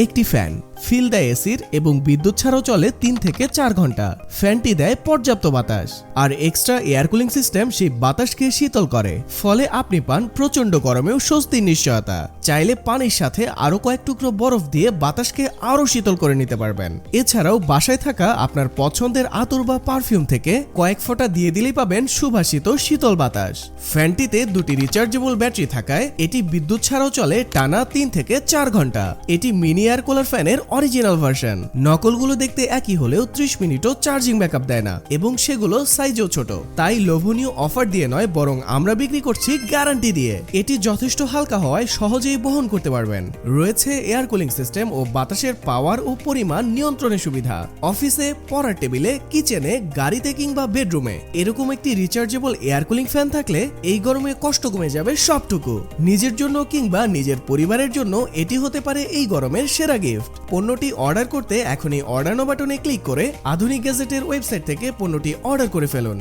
একটি fan feel দেয় এসির এবং বিদ্যুৎ ছাড়াও চলে 3 থেকে 4 ঘন্টা। ফ্যানটি দেয় পর্যাপ্ত বাতাস, আর এক্সট্রা এয়ার কুলিং সিস্টেম সেই বাতাসকে শীতল করে, ফলে আপনি পান প্রচন্ড গরমেও স্বস্তির নিশ্চয়তা। চাইলে পানির সাথে আরো কয়েক টুকরো বরফ দিয়ে বাতাসকে আরো শীতল করে নিতে পারবেন। এছাড়াও বাসায় থাকা আপনার পছন্দের আতর বা পারফিউম থেকে কয়েক ফোঁটা দিয়ে দিলেই পাবেন সুবাসিত শীতল বাতাস। ফ্যানটিতে দুটি রিচার্জেবল ব্যাটারি থাকায় এটি বিদ্যুৎ ছাড়াও চলে টানা 3 থেকে 4 ঘন্টা। এটি মিনি এয়ার কুলার ফ্যানের অরিজিনাল ভার্সন। নকলগুলো দেখতে একই হলেও 30 মিনিটও চার্জিং ব্যাকআপ দেয় না এবং সেগুলো সাইজেও ছোট। তাই লোভনীয় অফার দিয়ে নয়, বরং আমরা বিক্রি করছি গ্যারান্টি দিয়ে। এটি যথেষ্ট হালকা হওয়ায় সহজেই বহন করতে পারবেন। রয়েছে এয়ার কুলিং সিস্টেম ও বাতাসের পাওয়ার ও পরিমাণ নিয়ন্ত্রণের সুবিধা। অফিসে, পড়ার টেবিলে, কিচেনে, গাড়িতে কিংবা বেডরুমে এরকম একটি রিচার্জেবল এয়ার কুলিং ফ্যান থাকলে এই গরমে কষ্ট কমে যাবে সবটুকু। নিজের জন্য কিংবা নিজের পরিবারের জন্য এটি হতে পারে এই গরমের সেরা গিফট। পণ্যটি অর্ডার করতে এখনই অর্ডার নাও বাটনে ক্লিক করে আধুনিক গ্যাজেটের ওয়েবসাইট থেকে পণ্যটি অর্ডার করে ফেলুন।